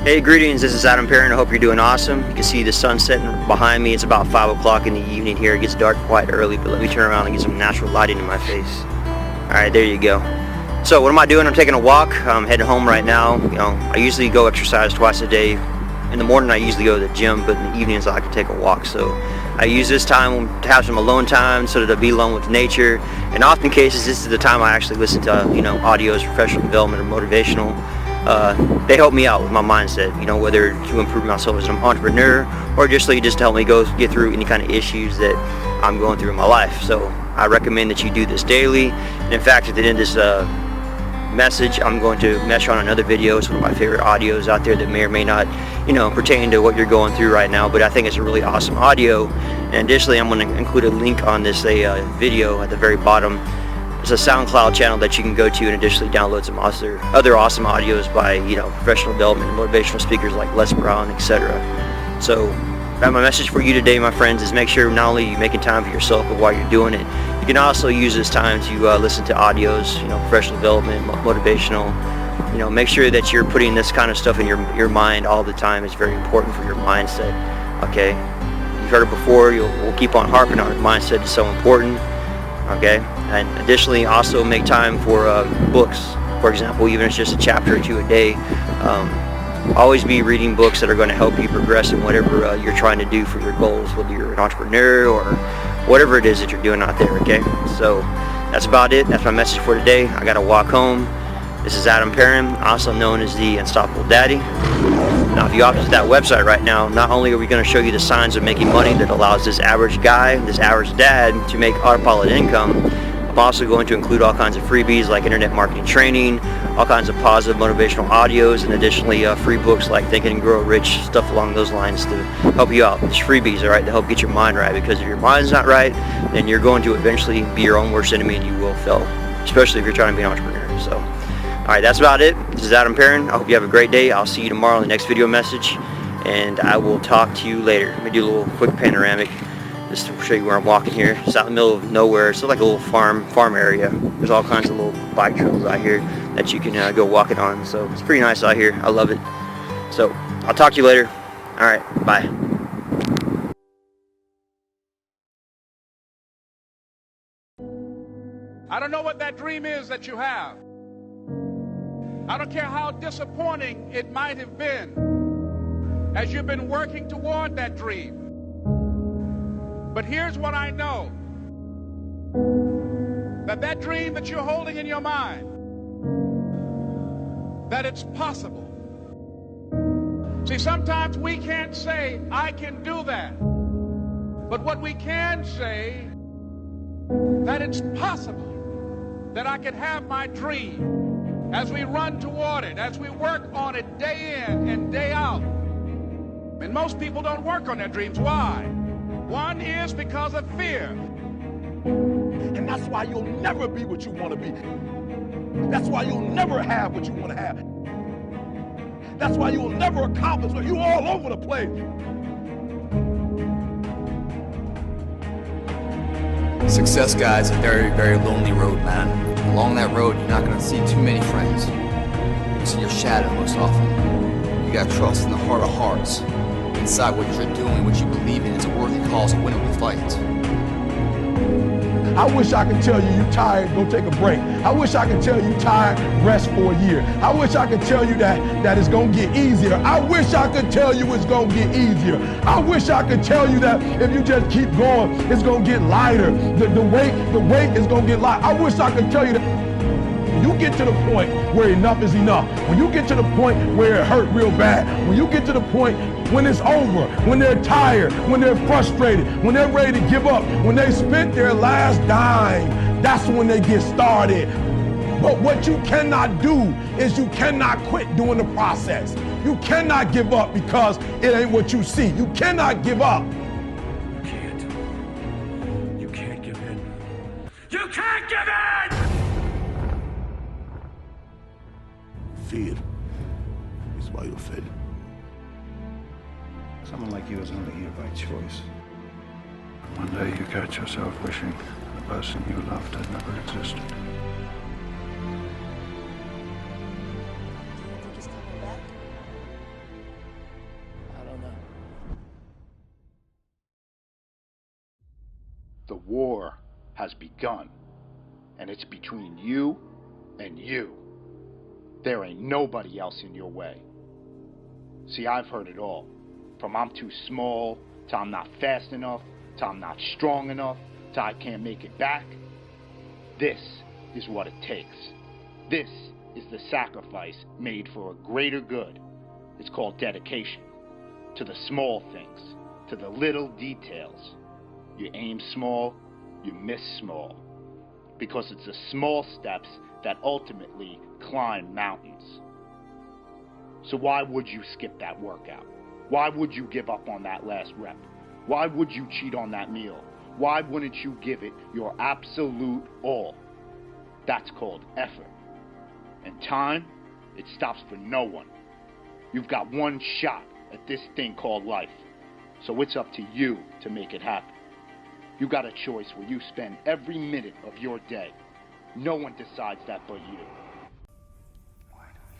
Hey, greetings, this is Perrin. I hope you're doing awesome. You can see the sun setting behind me. It's about 5 o'clock in the evening here. It gets dark quite early, but let me turn around and get some natural lighting in my face. Alright, there you go. So what am I doing? I'm taking a walk. I'm heading home right now. I usually go exercise twice a day. In the morning I usually go to the gym, but in the evenings I like to take a walk. So I use this time to have some alone time so that I'll be alone with nature. In often cases, this is the time I actually listen to audios, professional development, or motivational. They help me out with my mindset, whether to improve myself as an entrepreneur or just to help me get through any kind of issues that I'm going through in my life. So I recommend that you do this daily. And in fact, at the end of this message, I'm going to mesh on another video. It's one of my favorite audios out there that may or may not pertain to what you're going through right now, but I think it's a really awesome audio. And additionally, I'm going to include a link on this video at the very bottom. It's a SoundCloud channel that you can go to and additionally download some other awesome audios by professional development and motivational speakers like Les Brown, etc. So my message for you today, my friends, is make sure not only you're making time for yourself, but while you're doing it, you can also use this time to listen to audios, professional development, motivational. Make sure that you're putting this kind of stuff in your mind all the time. It's very important for your mindset. Okay, you've heard it before. We'll keep on harping on it. Mindset is so important. Okay, and additionally also make time for books, for example, even if it's just a chapter or two a day. Always be reading books that are going to help you progress in whatever you're trying to do for your goals, whether you're an entrepreneur or whatever it is that you're doing out there. Okay, so that's about it. That's my message for today. I gotta walk home. This is Perrin, also known as the Unstoppable Daddy. Now if you opt into that website right now, not only are we going to show you the signs of making money that allows this average guy, this average dad, to make autopilot income, I'm also going to include all kinds of freebies like internet marketing training, all kinds of positive motivational audios, and additionally free books like Think and Grow Rich, stuff along those lines to help you out. There's freebies, alright, to help get your mind right, because if your mind's not right, then you're going to eventually be your own worst enemy and you will fail, especially if you're trying to be an entrepreneur. So alright, that's about it. This is Perrin. I hope you have a great day. I'll see you tomorrow in the next video message, and I will talk to you later. Let me do a little quick panoramic just to show you where I'm walking here. It's out in the middle of nowhere. It's like a little farm area. There's all kinds of little bike trails out here that you can go walking on. So it's pretty nice out here. I love it. So I'll talk to you later. Alright, bye. I don't know what that dream is that you have. I don't care how disappointing it might have been as you've been working toward that dream. But here's what I know. That dream that you're holding in your mind, that it's possible. See, sometimes we can't say, I can do that. But what we can say, that it's possible that I can have my dream. As we run toward it, as we work on it day in and day out. And most people don't work on their dreams. Why? One is because of fear. And that's why you'll never be what you want to be. That's why you'll never have what you want to have. That's why you'll never accomplish what you're all over the place. Success, guys, a very, very lonely road, man. Along that road, you're not going to see too many friends. You'll see your shadow most often. You got to trust in the heart of hearts. Inside what you're doing, what you believe in, is a worthy cause, a winnable fight. I wish I could tell you you're tired, go take a break. I wish I could tell you tired, rest for a year. I wish I could tell you that it's going to get easier. I wish I could tell you it's going to get easier. I wish I could tell you that if you just keep going, it's going to get lighter. The weight is going to get lighter. I wish I could tell you that. When you get to the point where enough is enough, when you get to the point where it hurt real bad, when you get to the point when it's over, when they're tired, when they're frustrated, when they're ready to give up, when they spent their last dime, that's when they get started. But what you cannot do is you cannot quit doing the process. You cannot give up because it ain't what you see. You cannot give up. You can't. You can't give in. You can't give in! Fear is why you fail. Someone like you is only here by choice. One day you catch yourself wishing the person you loved had never existed. He's coming back? The war has begun, and it's between you and you. There ain't nobody else in your way. See, I've heard it all. From I'm too small, to I'm not fast enough, to I'm not strong enough, to I can't make it back. This is what it takes. This is the sacrifice made for a greater good. It's called dedication. To the small things, to the little details. You aim small, you miss small. Because it's the small steps that ultimately climb mountains. So why would you skip that workout? Why would you give up on that last rep? Why would you cheat on that meal? Why wouldn't you give it your absolute all? That's called effort. And time, it stops for no one. You've got one shot at this thing called life. So it's up to you to make it happen. You got a choice where you spend every minute of your day. No one decides that but you. Why do we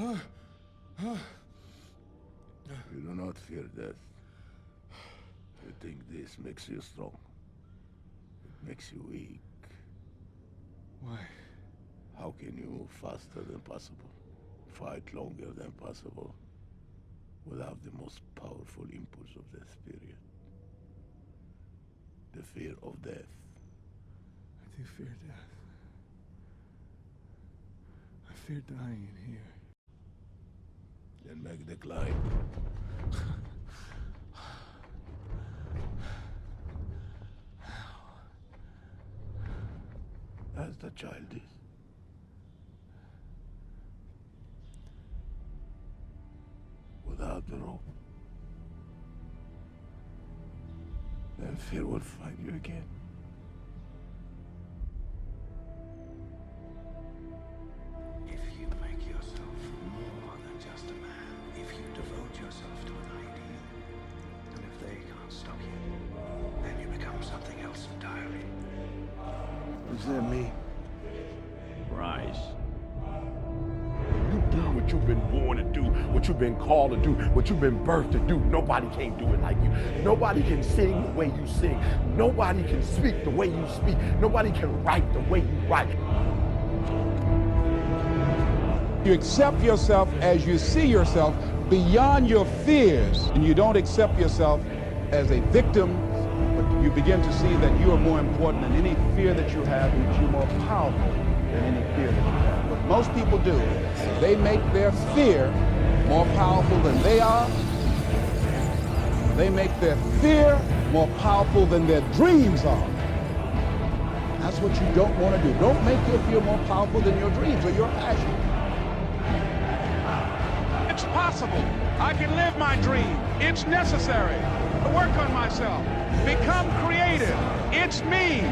fall? You do not fear death. You think this makes you strong. It makes you weak. Why? How can you move faster than possible? Fight longer than possible? Without the most powerful impulse of the spirit. The fear of death. I do fear death. I fear dying in here. Then make the climb. As the child is. Without the rope. Then fear will find you again. If you make yourself more than just a man, if you devote yourself to an ideal, and if they can't stop you, then you become something else entirely. What does that mean? Rise. You do what you've been born to do, what you've been called to do, what you've been birthed to do. Nobody can do it like you. Nobody can sing the way you sing. Nobody can speak the way you speak. Nobody can write the way you write. You accept yourself as you see yourself beyond your fears, and you don't accept yourself as a victim, but you begin to see that you are more important than any fear that you have, and that you're more powerful than any fear that you have. What most people do is they make their fear more powerful than they are. They make their fear more powerful than their dreams are. That's what you don't want to do. Don't make your fear more powerful than your dreams or your passion. It's possible. I can live my dream. It's necessary to work on myself. Become creative. It's me.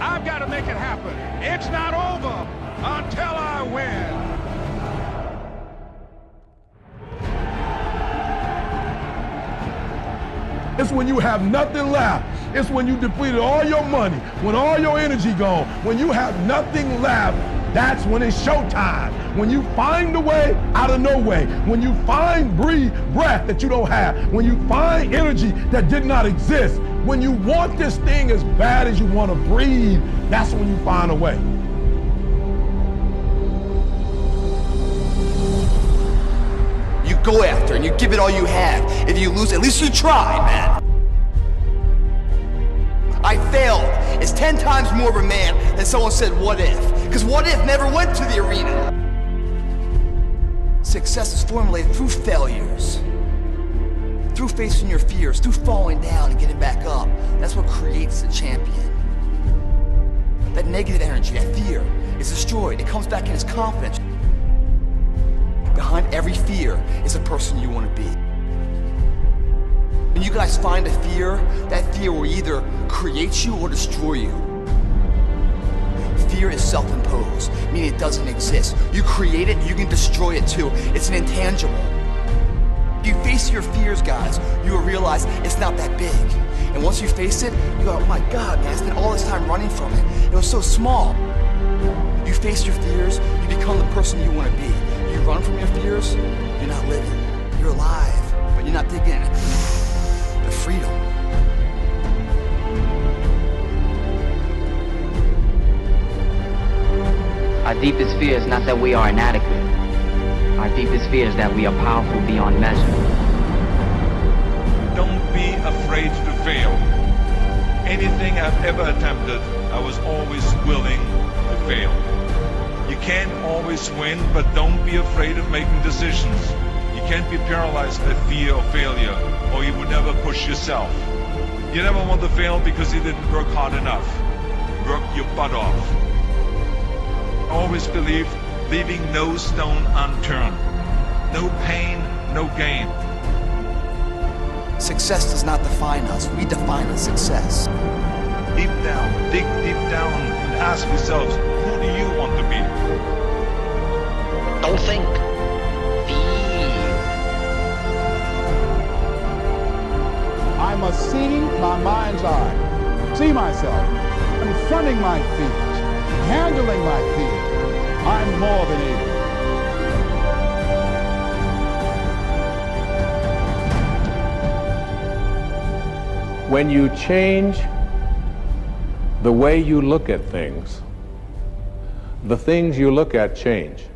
I've got to make it happen. It's not over until I win. It's when you have nothing left. It's when you depleted all your money, when all your energy gone, when you have nothing left. That's when it's showtime. When you find a way out of no way. When you find breath that you don't have. When you find energy that did not exist. When you want this thing as bad as you want to breathe, that's when you find a way. You go after and you give it all you have. If you lose, at least you try, man. I failed. It's 10 times more of a man than someone said, what if? Because what if never went to the arena. Success is formulated through failures. Through facing your fears, through falling down and getting back up. That's what creates a champion. That negative energy, that fear, is destroyed. It comes back in as confidence. Behind every fear is a person you want to be. When you guys find a fear, that fear will either create you or destroy you. Fear is self-imposed, meaning it doesn't exist. You create it, you can destroy it too. It's an intangible. If you face your fears, guys, you will realize it's not that big. And once you face it, you go, oh my God, man, I spent all this time running from it. It was so small. You face your fears, you become the person you want to be. You run from your fears, you're not living. You're alive, but you're not digging in. The freedom. Our deepest fear is not that we are inadequate. Our deepest fear is that we are powerful beyond measure. Don't be afraid to fail. Anything I've ever attempted, I was always willing to fail. You can't always win, but don't be afraid of making decisions. You can't be paralyzed by fear of failure, or you would never push yourself. You never want to fail because you didn't work hard enough. Work your butt off. Always believe leaving no stone unturned. No pain, no gain. Success does not define us. We define our success. Deep down, dig deep down and ask yourselves, who do you want to be? Don't think. Feel. I must see my mind's eye, see myself, confronting my fears, handling my fears. I'm more than able. When you change the way you look at things, the things you look at change.